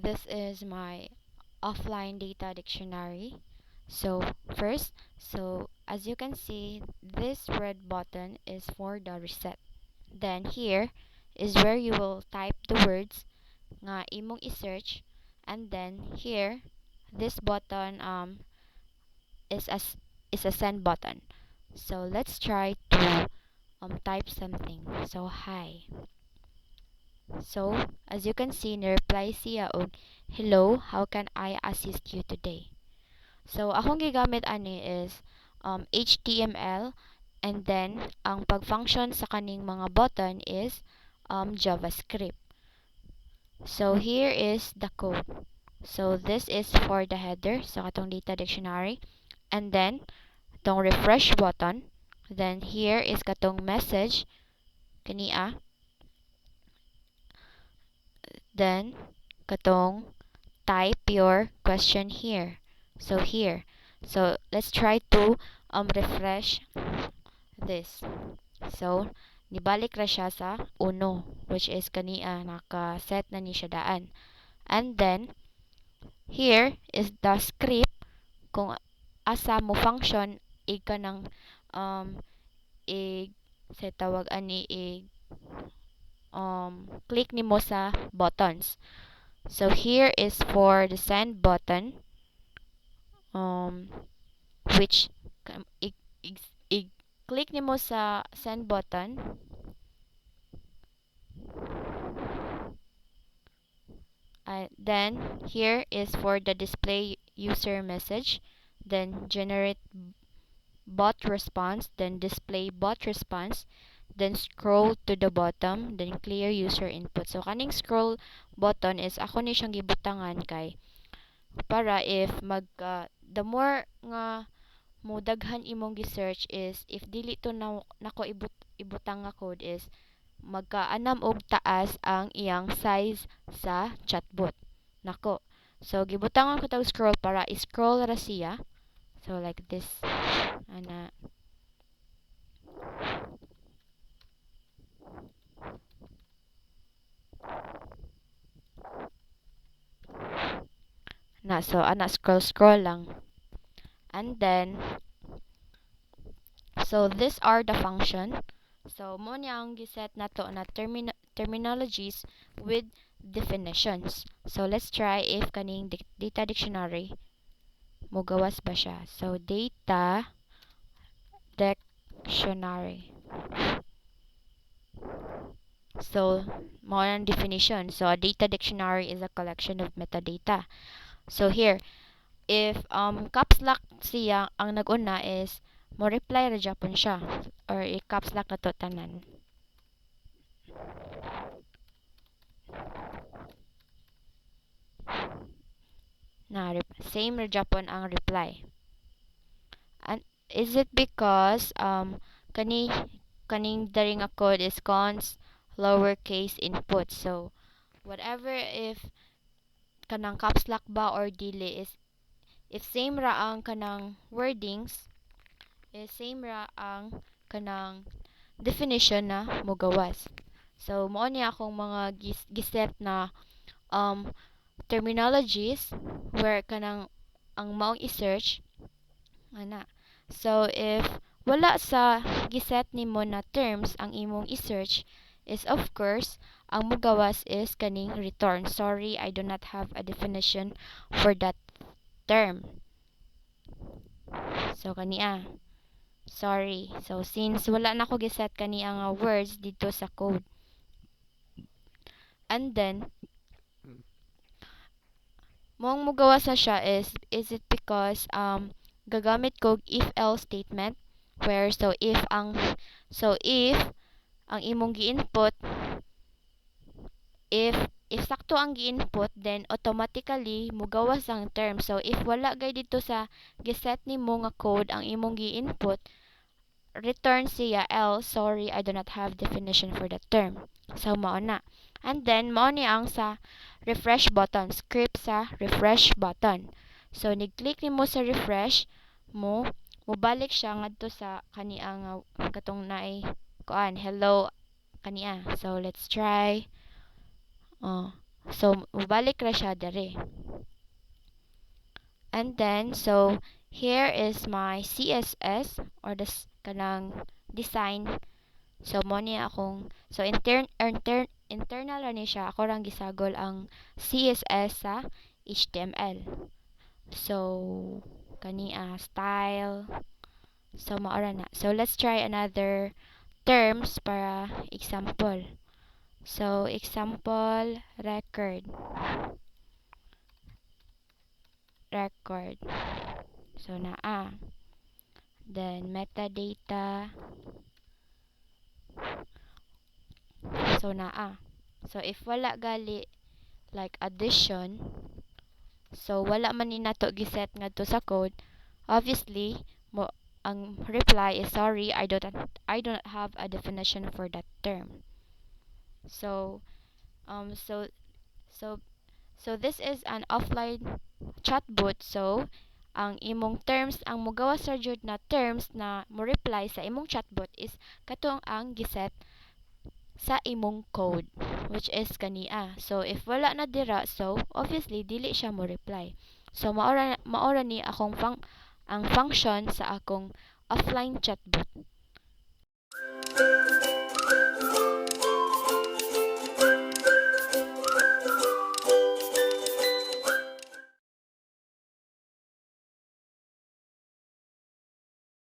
this is my offline data dictionary. So first, as you can see, this red button is for the reset. Then here is where you will type the words nga imong i-search, and then here this button is as is a send button. So let's try to type something. So hi. So as you can see, ni-reply siya og hello, how can I assist you today? So akong gigamit ani is HTML, and then ang pag-function sa kaning mga button is JavaScript. So here is the code. So this is for the header sa katong data dictionary, and then tong refresh button, then here is katong message kania, then katong type your question here. So here. So let's try to refresh this. So nibalik ra siya sa uno, which is kania naka-set na ni siya daan. And then here is the script kung asa mo function ig kanang ig sa tawag ani ig click nimo sa buttons. So here is for the send button, which i, click nimo sa send button, then here is for the display user message, then generate bot response, then display bot response, then scroll to the bottom, then clear user input. So kaning scroll button is ako ni siyang gibutangan kay para if the more nga mo daghan imong gi-search is if dili to na nako ibutang nga code is magkaanam og taas ang iyang size sa chatbot nako. So gibutangan ko tag scroll para i-scroll ra siya. So like this ana. So ana scroll lang. And then so these are the function. So mo ni ang giset nato na terminologies with definitions. So let's try if kaning data dictionary mo gawas ba siya. So data dictionary. So mo ang definition. So a data dictionary is a collection of metadata. So here, if caps lock siya ang nag-una is mo reply ra japon siya, or i-caps lock na to tanan. Same ra japon ang reply. And is it because kaning daring a code is cons lowercase input. So whatever if kanang caps lock ba or dili is if same ra ang kanang wordings is same ra ang kanang definition na mogawas. So mao ni akong mga giset na terminologies where kanang ang maong i-search ana. So if wala sa giset nimo na terms ang imong i-search is of course ang mogawas is kaning return. Sorry, I do not have a definition for that term. So kania. Sorry. So since wala na ko giset kani ang words dito sa code. And then moong mugawas sa siya is it because gagamit ko if else statement where if ang imong gi-input if sakto ang gi-input then automatically mugawas ang term. So if wala gay dito sa giset nimo nga code ang imong gi-input, return siya else sorry I do not have definition for that term. So mao na. And then mao ni ang sa refresh button, script sa refresh button. So nig-click nimo sa refresh mo mobalik siya ngadto sa kaniang katong naay kuan hello kaniya. So let's try So mubalik ra siya dere. And then so here is my CSS or the kanang design. So mo ni akong internal ra ni siya, ako rang gisagol ang CSS sa HTML. So kani style. So maora na. So let's try another terms para example. So example record. So then metadata. So so if wala gali like addition, so wala man ni nato giset ngadto sa code, obviously mo ang reply is sorry, I don't have a definition for that term. So um so so so this is an offline chatbot. So ang imong terms, ang mogawa sa jud na terms na mo reply sa imong chatbot is katong ang giset sa imong code, which is kania. So if wala na dira, so obviously dili siya mo reply. So maora ni akong ang function sa akong offline chatbot.